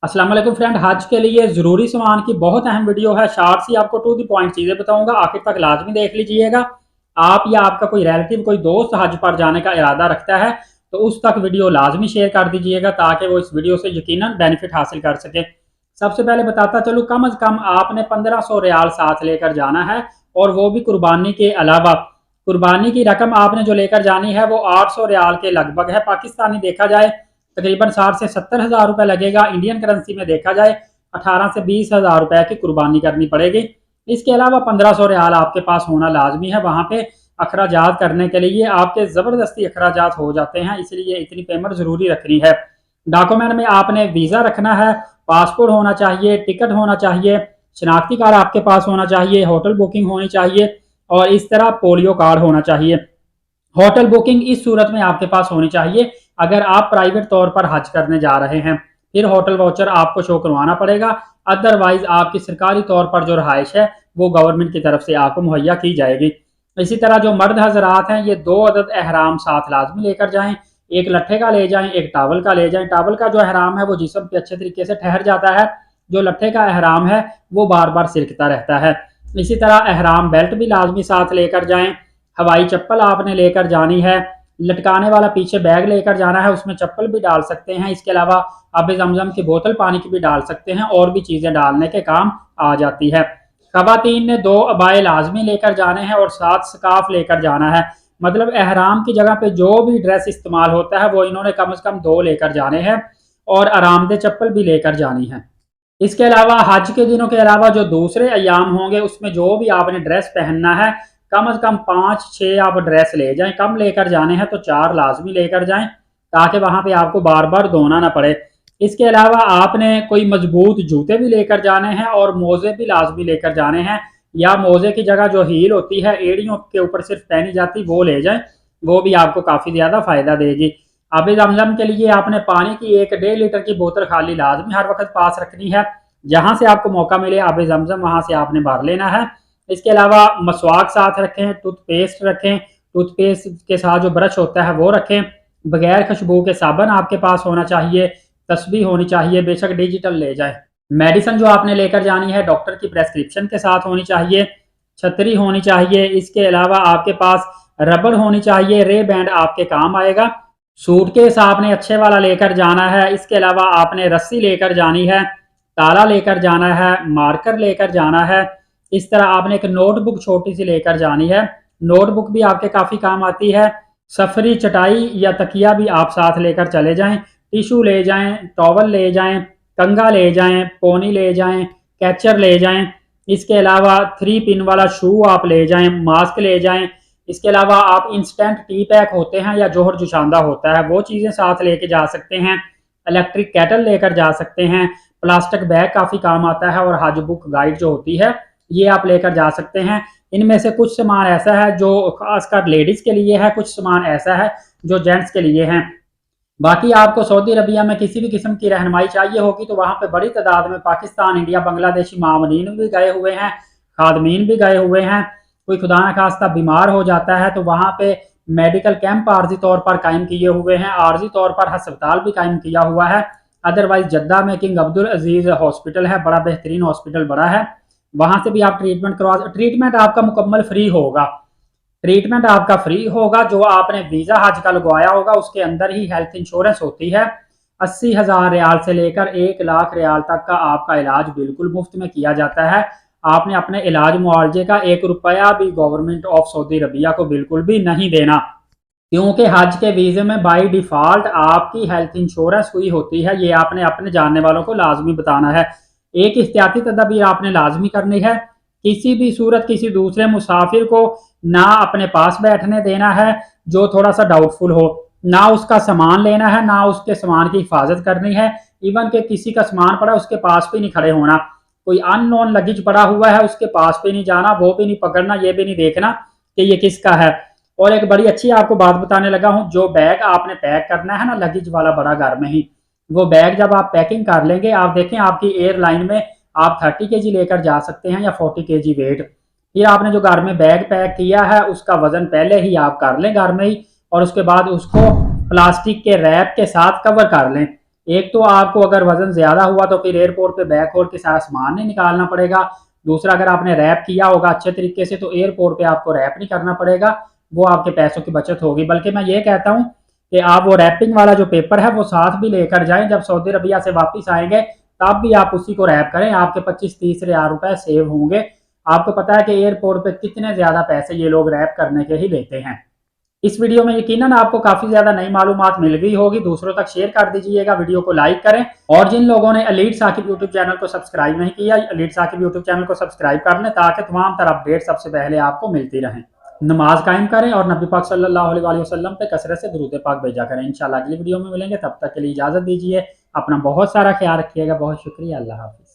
अस्सलाम वालेकुम फ्रेंड, हज के लिए ज़रूरी सामान की बहुत अहम वीडियो है। शॉर्ट सी आपको टू द पॉइंट चीज़ें बताऊंगा, आखिर तक लाजमी देख लीजिएगा। आप या आपका कोई रिलेटिव, कोई दोस्त हज पर जाने का इरादा रखता है तो उस तक वीडियो लाजमी शेयर कर दीजिएगा ताकि वो इस वीडियो से यकीनन बेनिफिट हासिल कर सके। सबसे पहले बताता चलूँ, कम अज़ कम आपने 1500 रियाल साथ लेकर जाना है, और वो भी कुर्बानी के अलावा। कुर्बानी की रकम आपने जो लेकर जानी है वो 800 रियाल के लगभग है। पाकिस्तानी देखा जाए तकरीबन 60 से 70 हज़ार रुपये लगेगा। इंडियन करेंसी में देखा जाए 18 से 20 हज़ार रुपये की कुर्बानी करनी पड़ेगी। इसके अलावा 1500 रियाल आपके पास होना लाजमी है। वहाँ पे अखराजात करने के लिए आपके ज़बरदस्ती अखराजात हो जाते हैं, इसलिए इतनी पेमेंट ज़रूरी रखनी है। डॉक्यूमेंट में आपने वीज़ा रखना है, पासपोर्ट होना चाहिए, टिकट होना चाहिए, शनाख्ती कार्ड आपके पास होना चाहिए, होटल बुकिंग होनी चाहिए, और इस तरह पोलियो कार्ड होना चाहिए। होटल बुकिंग इस सूरत में आपके पास होनी चाहिए अगर आप प्राइवेट तौर पर हज करने जा रहे हैं, फिर होटल वाउचर आपको शो करवाना पड़ेगा। अदरवाइज आपकी सरकारी तौर पर जो रहाइश है वो गवर्नमेंट की तरफ से आपको मुहैया की जाएगी। इसी तरह जो मर्द हजरात हैं, ये 2 अदद अहराम साथ लाजमी लेकर जाएं। एक लट्ठे का ले जाएं, एक टावल का ले जाएं। टावल का जो अहराम है वो जिस्म पे अच्छे तरीके से ठहर जाता है, जो लट्ठे का अहराम है वो बार बार सिरकता रहता है। इसी तरह अहराम बेल्ट भी लाजमी साथ लेकर जाएं। हवाई चप्पल आपने लेकर जानी है। लटकाने वाला पीछे बैग लेकर जाना है, उसमें चप्पल भी डाल सकते हैं। इसके अलावा आब जमजम की बोतल पानी की भी डाल सकते हैं, और भी चीज़ें डालने के काम आ जाती है। खवातीन ने 2 अबाए लाजमी लेकर जाने हैं और 7 स्काफ लेकर जाना है। मतलब एहराम की जगह पे जो भी ड्रेस इस्तेमाल होता है वो इन्होंने कम से कम 2 लेकर जाने हैं, और आरामदेह चप्पल भी लेकर जानी है। इसके अलावा हज के दिनों के अलावा जो दूसरे अयाम होंगे उसमें जो भी आपने ड्रेस पहनना है, कम से कम 5-6 आप ड्रेस ले जाएं। कम लेकर जाने हैं तो 4 लाजमी लेकर जाएं, ताकि वहां पे आपको बार बार धोना ना पड़े। इसके अलावा आपने कोई मजबूत जूते भी लेकर जाने हैं, और मोजे भी लाजमी लेकर जाने हैं, या मोजे की जगह जो हील होती है एड़ियों के ऊपर सिर्फ पहनी जाती, वो ले जाएं। वो भी आपको काफ़ी ज़्यादा फ़ायदा देगी। आब जमजम के लिए आपने पानी की 1-1.5 लीटर की बोतल खाली लाजमी हर वक्त पास रखनी है। जहाँ से आपको मौका मिले आब जमजम वहाँ से आपने भर लेना है। इसके अलावा मसवाक साथ रखें, टूथपेस्ट रखें, टूथपेस्ट के साथ जो ब्रश होता है वो रखें। बगैर खुशबू के साबन आपके पास होना चाहिए। तस्बीह होनी चाहिए, बेशक डिजिटल ले जाए। मेडिसिन जो आपने लेकर जानी है डॉक्टर की प्रेस्क्रिप्शन के साथ होनी चाहिए। छतरी होनी चाहिए। इसके अलावा आपके पास रबड़ होनी चाहिए, रे बैंड आपके काम आएगा। सूटकेस आपने अच्छे वाला लेकर जाना है। इसके अलावा आपने रस्सी लेकर जानी है, ताला लेकर जाना है, मार्कर लेकर जाना है। इस तरह आपने एक नोटबुक छोटी सी लेकर जानी है। नोटबुक भी आपके काफ़ी काम आती है। सफरी चटाई या तकिया भी आप साथ लेकर चले जाएं। टिशू ले जाएं, टॉवल ले जाएं, कंगा ले जाएं, पोनी ले जाएं, कैचर ले जाएं। इसके अलावा 3 पिन वाला शू आप ले जाएं, मास्क ले जाएं। इसके अलावा आप इंस्टेंट टी पैक होते हैं या जोहर जुशांदा होता है वो चीज़ें साथ लेके जा सकते हैं। इलेक्ट्रिक कैटल लेकर जा सकते हैं। प्लास्टिक बैग काफ़ी काम आता है, और हज बुक गाइड जो होती है ये आप लेकर जा सकते हैं। इनमें से कुछ सामान ऐसा है जो खासकर लेडीज़ के लिए है, कुछ सामान ऐसा है जो जेंट्स के लिए हैं। बाकी आपको सऊदी अरबिया में किसी भी किस्म की रहनुमाई चाहिए होगी तो वहाँ पे बड़ी तादाद में पाकिस्तान, इंडिया, बांग्लादेशी मामलीन भी गए हुए हैं, खादमीन भी गए हुए हैं। कोई खुदा न खास्ता बीमार हो जाता है तो वहाँ पे मेडिकल कैंप आर्जी तौर पर कायम किए हुए हैं, आर्जी तौर पर अस्पताल भी कायम किया हुआ है। अदरवाइज जद्दा में किंग अब्दुल अजीज हॉस्पिटल है, बड़ा बेहतरीन हॉस्पिटल बड़ा है, वहाँ से भी आप ट्रीटमेंट करवा। ट्रीटमेंट आपका मुकम्मल फ्री होगा। ट्रीटमेंट आपका फ्री होगा। जो आपने वीज़ा हज का लगवाया होगा उसके अंदर ही हेल्थ इंश्योरेंस होती है। 80,000 रियाल से लेकर 1 लाख रियाल तक का आपका इलाज बिल्कुल मुफ्त में किया जाता है। आपने अपने इलाज मुआवजे का 1 रुपया भी गवर्नमेंट ऑफ सऊदी अरबिया को बिल्कुल भी नहीं देना, क्योंकि हज के वीज़े में बाई डिफ़ॉल्ट आपकी हेल्थ इंश्योरेंस हुई होती है। ये आपने अपने जानने वालों को लाजमी बताना है। एक एहतियाती तदबीर आपने लाजमी करनी है, किसी भी सूरत किसी दूसरे मुसाफिर को ना अपने पास बैठने देना है जो थोड़ा सा डाउटफुल हो, ना उसका सामान लेना है, ना उसके सामान की हिफाजत करनी है। इवन के किसी का सामान पड़ा उसके पास भी नहीं खड़े होना। कोई अननोन लगेज पड़ा हुआ है उसके पास भी नहीं जाना, वो भी नहीं पकड़ना, ये भी नहीं देखना कि ये किसका है। और एक बड़ी अच्छी आपको बात बताने लगा हूँ, जो बैग आपने पैक करना है ना लगेज वाला बड़ा घर में ही, वो बैग जब आप पैकिंग कर लेंगे, आप देखें आपकी एयरलाइन में आप 30 kg लेकर जा सकते हैं या 40 kg वेट। फिर आपने जो घर में बैग पैक किया है उसका वजन पहले ही आप कर लें घर में ही, और उसके बाद उसको प्लास्टिक के रैप के साथ कवर कर लें। एक तो आपको अगर वजन ज्यादा हुआ तो फिर एयरपोर्ट पे बैग खोल के सारा सामान नहीं निकालना पड़ेगा। दूसरा, अगर आपने रैप किया होगा अच्छे तरीके से तो एयरपोर्ट पे आपको रैप नहीं करना पड़ेगा, वो आपके पैसों की बचत होगी। बल्कि मैं ये कहता हूँ कि आप वो रैपिंग वाला जो पेपर है वो साथ भी लेकर जाएं, जब सऊदी अरबिया से वापस आएंगे तब भी आप उसी को रैप करें, आपके 25-30 हज़ार रुपए सेव होंगे। आपको पता है कि एयरपोर्ट पे कितने ज्यादा पैसे ये लोग रैप करने के ही लेते हैं। इस वीडियो में यकीनन आपको काफी ज्यादा नई मालूमात मिल गई होगी, दूसरों तक शेयर कर दीजिएगा, वीडियो को लाइक करें। और जिन लोगों ने एलीट साकिब यूट्यूब चैनल को सब्सक्राइब नहीं किया, एलीट साकिब यूट्यूब चैनल को सब्सक्राइब कर लें ताकि तमाम तरह अपडेट सबसे पहले आपको मिलती रहें। नमाज कायम करें और नबी पाक सल्लल्लाहु अलैहि वसल्लम पे कसरत से दुरूद पाक भेजा करें। इंशाल्लाह अगली वीडियो में मिलेंगे, तब तक के लिए इजाजत दीजिए। अपना बहुत सारा ख्याल रखिएगा। बहुत शुक्रिया। अल्लाह हाफिज़।